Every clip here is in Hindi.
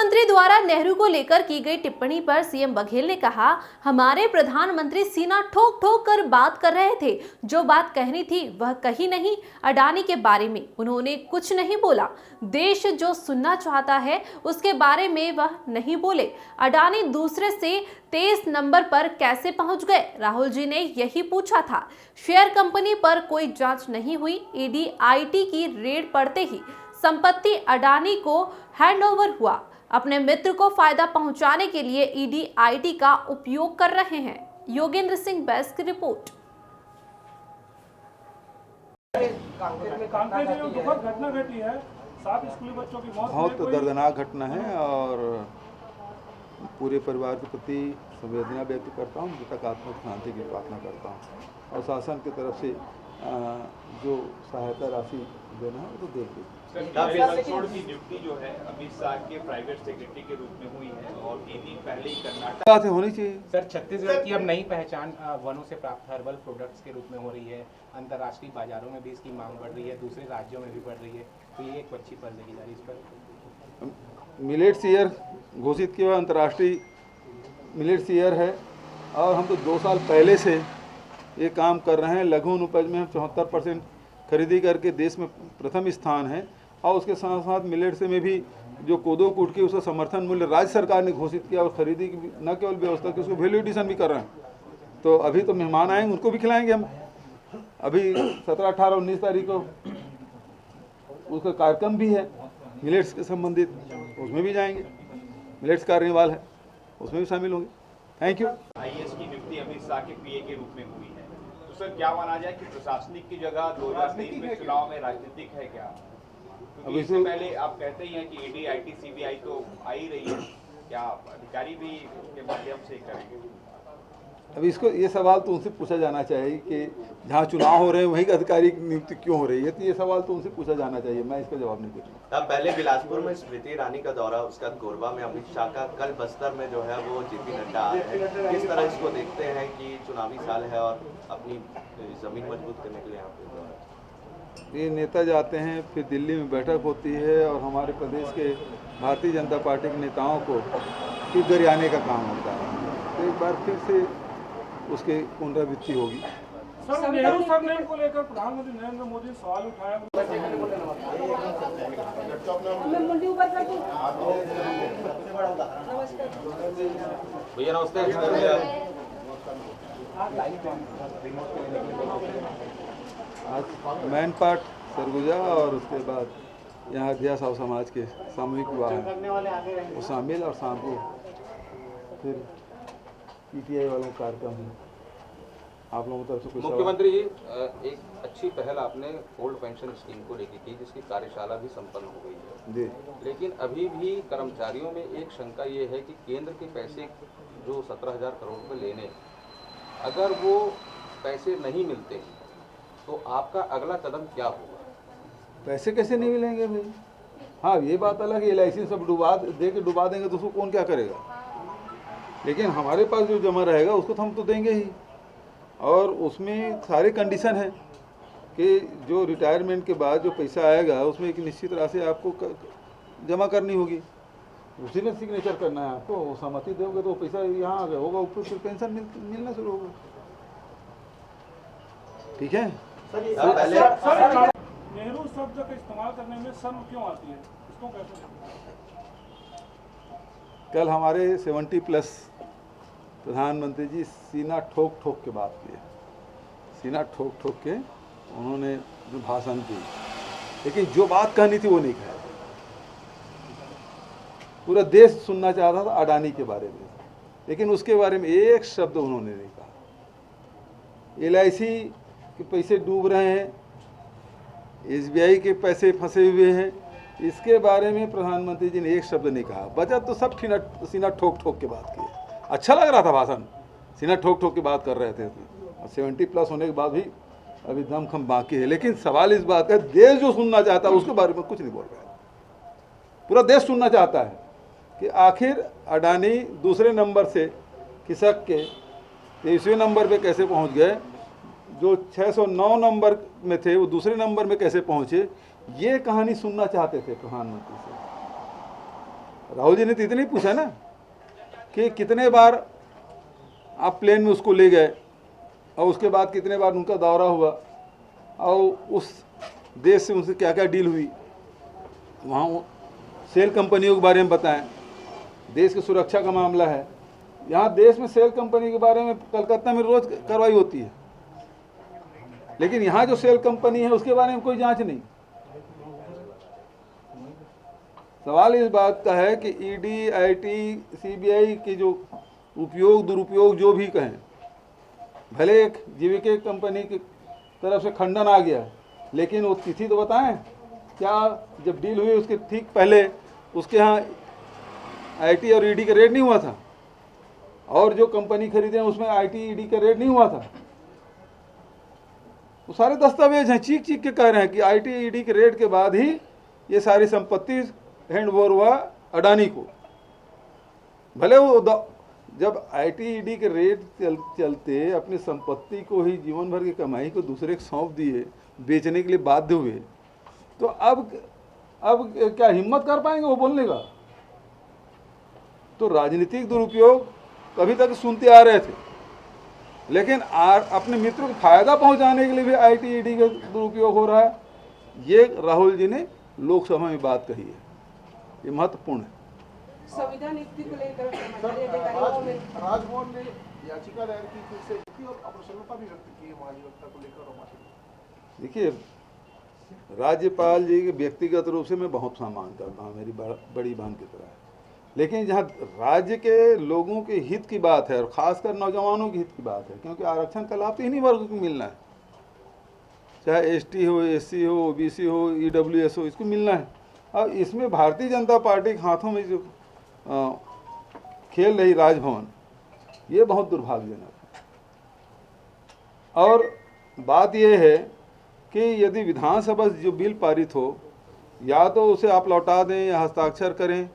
मुख्यमंत्री द्वारा नेहरू को लेकर की गई टिप्पणी पर सीएम बघेल ने कहा, हमारे प्रधानमंत्री सीना ठोक ठोक कर बात कर रहे थे, जो बात कहनी थी वह कही नहीं। अडानी के बारे में उन्होंने कुछ नहीं बोला। देश जो सुनना चाहता है उसके बारे में वह नहीं बोले। अडानी दूसरे से 23 नंबर पर कैसे पहुंच गए, राहुल जी ने यही पूछा था। शेयर कंपनी पर कोई जांच नहीं हुई। ईडी आईटी की रेड पड़ते ही संपत्ति अडानी को हैंडओवर हुआ। अपने मित्र को फायदा पहुंचाने के लिए ईडी आईटी का उपयोग कर रहे हैं। योगेंद्र सिंह बैस की रिपोर्ट। कांकेर में दुखद घटना घटी है, 7 स्कूली बच्चों की मौत। बहुत दर्दनाक घटना है और पूरे परिवार के प्रति संवेदना व्यक्त करता हूँ। मृतक आत्मा की शांति की प्रार्थना करता हूँ और शासन की तरफ से जो सहायता राशि देना है वो तो देंगे। की नियुक्ति जो है अमित शाह के प्राइवेट सेक्रेटरी के रूप में हुई है और 3 दिन पहले ही कर्नाटक बात होनी चाहिए। सर, छत्तीसगढ़ की अब नई पहचान वनों से प्राप्त हर्बल प्रोडक्ट्स के रूप में हो रही है। अंतर्राष्ट्रीय बाजारों में भी इसकी मांग बढ़ रही है, दूसरे राज्यों में भी बढ़ रही है, तो ये एक अच्छी पहल लगी जा रही है। इस पर मिलेट्स ईयर घोषित किया हुआ अंतर्राष्ट्रीय मिलेट्स ईयर है और हम तो 2 साल पहले से ये काम कर रहे हैं। लघु उपज में हम 74% खरीदी करके देश में प्रथम स्थान है और उसके साथ साथ मिलेट्स में भी जो कोदो कूट की उसका समर्थन मूल्य राज्य सरकार ने घोषित किया और खरीदी की न केवल व्यवस्था की, उसको वैल्यू एडिशन भी कर रहे हैं। तो अभी तो मेहमान आएंगे, उनको भी खिलाएंगे हम। अभी 17, 18, 19 तारीख को उसका कार्यक्रम भी है मिलेट्स के संबंधित, उसमें भी जाएंगे। मिलेट्स कार्निवाल है, उसमें भी शामिल होंगे। Thank you. आईएएस की नियुक्ति अमित शाह के पीए के रूप में हुई है, तो सर क्या माना जाए कि प्रशासनिक की जगह 2023 में चुनाव में राजनीतिक है क्या? क्योंकि इससे पहले आप कहते ही हैं कि ईडी आईटी सीबीआई तो आ ही रही है, क्या अधिकारी भी उसके माध्यम से करेंगे? अभी इसको ये सवाल तो उनसे पूछा जाना चाहिए कि जहाँ चुनाव हो रहे हैं वहीं अधिकारी की नियुक्ति क्यों हो रही है, तो ये सवाल तो उनसे पूछा जाना चाहिए। मैं इसका जवाब नहीं दे सकता। पहले बिलासपुर में स्मृति ईरानी का दौरा, उसका कोरबा में अमित शाह का, कल बस्तर में जो है वो जेपी नड्डा आ रहे हैं। किस तरह इसको देखते हैं कि चुनावी साल है और अपनी जमीन मजबूत करने के लिए यहाँ पे ये नेता जाते हैं, फिर दिल्ली में बैठक होती है और हमारे प्रदेश के भारतीय जनता पार्टी के नेताओं को फिर गरियाने का काम होता है। तो एक बार फिर से उसके पुनरावृत्ति होगी। सर, नेहरू सरनेम को लेकर प्रधानमंत्री नरेंद्र मोदी ने सवाल उठाया। भैया नमस्ते। आज मैन पार्ट सरगुजा और उसके बाद यहाँ अध्या साहु समाज के सामूहिक विवाह है, वो शामिल और शाम को फिर पीटीआई वालों का कार्यक्रम है। आप लोगों की तरफ से कुछ? मुख्यमंत्री जी, एक अच्छी पहल आपने ओल्ड पेंशन स्कीम को लेकर की, जिसकी कार्यशाला भी संपन्न हो गई है जी। लेकिन अभी भी कर्मचारियों में एक शंका ये है कि केंद्र के पैसे जो 17,000 करोड़ रुपये लेने, अगर वो पैसे नहीं मिलते तो आपका अगला कदम क्या होगा? पैसे कैसे नहीं मिलेंगे भाई? हाँ, ये बात अलग है, LIC सब डुबा देंगे तो उसको कौन क्या करेगा, लेकिन हमारे पास जो जमा रहेगा उसको तो हम तो देंगे ही। और उसमें सारे कंडीशन है कि जो रिटायरमेंट के बाद जो पैसा आएगा उसमें एक निश्चित राशि आपको जमा करनी होगी, उसी में सिग्नेचर करना है आपको। वो सहमति दोगे तो पैसा यहाँ आ गया होगा, ऊपर फिर पेंशन मिलना शुरू होगा। ठीक है सर, नेहरू शब्द का इस्तेमाल करने में शर्म क्यों आती है, इसको कैसे? कल हमारे 70+ प्रधानमंत्री जी सीना ठोक ठोक के बात किए, सीना ठोक ठोक के उन्होंने जो भाषण दी, लेकिन जो बात कहनी थी वो नहीं कहा। पूरा देश सुनना चाहता था अडानी के बारे में, लेकिन उसके बारे में एक शब्द उन्होंने नहीं कहा। LIC के पैसे डूब रहे हैं, SBI के पैसे फंसे हुए हैं, इसके बारे में प्रधानमंत्री जी ने एक शब्द नहीं कहा। बजट तो सब सीना ठोक ठोक के बात किए। अच्छा लग रहा था भाषण, सीना ठोक ठोक के बात कर रहे थे। 70+ होने के बाद भी अभी दमखम बाकी है, लेकिन सवाल इस बात का, देश जो सुनना चाहता है उसके बारे में कुछ नहीं बोल रहा है। पूरा देश सुनना चाहता है कि आखिर अडानी दूसरे नंबर से खिसक के 23वें नंबर पे कैसे पहुंच गए, जो 609 नंबर में थे वो दूसरे नंबर में कैसे पहुंचे, ये कहानी सुनना चाहते थे प्रधानमंत्री से। राहुल जी ने तो इतना ही पूछा ना कि कितने बार आप प्लेन में उसको ले गए और उसके बाद कितने बार उनका दौरा हुआ और उस देश से उनसे क्या क्या डील हुई, वहाँ सेल कंपनियों के बारे में बताएं। देश की सुरक्षा का मामला है, यहाँ देश में सेल कंपनी के बारे में कलकत्ता में रोज कार्रवाई होती है, लेकिन यहाँ जो सेल कंपनी है उसके बारे में कोई जांच नहीं। सवाल इस बात का है कि ईडी, आईटी, सीबीआई के जो उपयोग दुरुपयोग जो भी कहें, भले एक जीवीके कंपनी की तरफ से खंडन आ गया, लेकिन वो तिथि तो बताएं, क्या जब डील हुई उसके ठीक पहले उसके यहाँ आईटी और ईडी का रेट नहीं हुआ था, और जो कंपनी खरीदे उसमें आईटी ईडी का रेट नहीं हुआ था। वो सारे दस्तावेज हैं, चीख चीख के कह रहे हैं कि आईटी ईडी के रेट के बाद ही ये सारी संपत्ति हैंडओवर हुआ अडानी को। भले वो जब आईटी ईडी के रेट चलते अपनी संपत्ति को ही जीवन भर की कमाई को दूसरे को सौंप दिए, बेचने के लिए बाध्य हुए, तो अब क्या हिम्मत कर पाएंगे वो बोलने का? तो राजनीतिक दुरुपयोग कभी तक सुनते आ रहे थे, लेकिन अपने मित्रों को फायदा पहुंचाने के लिए भी आईटी ईडी का दुरुपयोग हो रहा है। ये राहुल जी ने लोकसभा में बात कही है, ये महत्वपूर्ण है। संविधान नियुक्ति को लेकर राजभवन ने याचिका दायर की फिर से की और अप्रसन्नता भी व्यक्त की है महाधिवक्ता को लेकर। देखिए, राज्यपाल जी के व्यक्तिगत रूप से मैं बहुत सम्मान करता हूँ, मेरी बड़ी बहन की तरह है, लेकिन जहाँ राज्य के लोगों के हित की बात है और खासकर नौजवानों के हित की बात है, क्योंकि आरक्षण का लाभ तो इन्हीं वर्ग को मिलना है, चाहे एसटी हो, एससी हो, ओबीसी हो, ईडब्ल्यूएस हो, इसको मिलना है। अब इसमें भारतीय जनता पार्टी के हाथों में जो खेल रही राजभवन, ये बहुत दुर्भाग्यजनक है। और बात यह है कि यदि विधानसभा जो बिल पारित हो, या तो उसे आप लौटा दें या हस्ताक्षर करें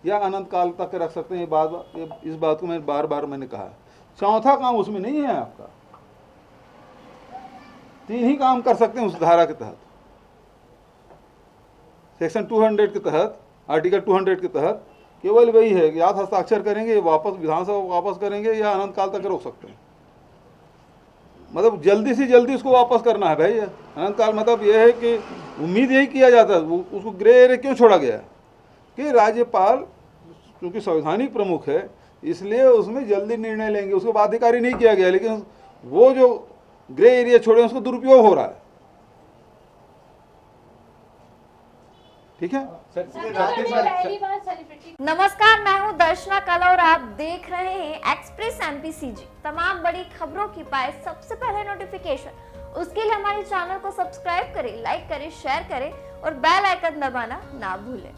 या अनंत काल तक रख सकते हैं। इस बात को मैं बार बार मैंने कहा। चौथा काम उसमें नहीं है आपका, 3 ही काम कर सकते हैं उस धारा के तहत, सेक्शन 200 के तहत, आर्टिकल 200 के तहत केवल वही है कि या हस्ताक्षर करेंगे, वापस विधानसभा वापस करेंगे या अनंत काल तक रोक सकते हैं। मतलब जल्दी से जल्दी उसको वापस करना है भाई। अनंत काल मतलब यह है कि उम्मीद यही किया जाता है, उसको ग्रे एरिया क्यों छोड़ा गया है कि राज्यपाल क्योंकि संवैधानिक प्रमुख है, इसलिए उसमें जल्दी निर्णय लेंगे, उसको बाध्यकारी नहीं किया गया, लेकिन वो जो ग्रे एरिया छोड़े उसको दुरुपयोग हो रहा है। ठीक है। नमस्कार, मैं हूं दर्शना कला और आप देख रहे हैं एक्सप्रेस एमपीसीजी। तमाम बड़ी खबरों की पाए सबसे पहले नोटिफिकेशन, उसके लिए हमारे चैनल को सब्सक्राइब करें, लाइक करें, शेयर करें और बेल आइकन दबाना ना भूलें।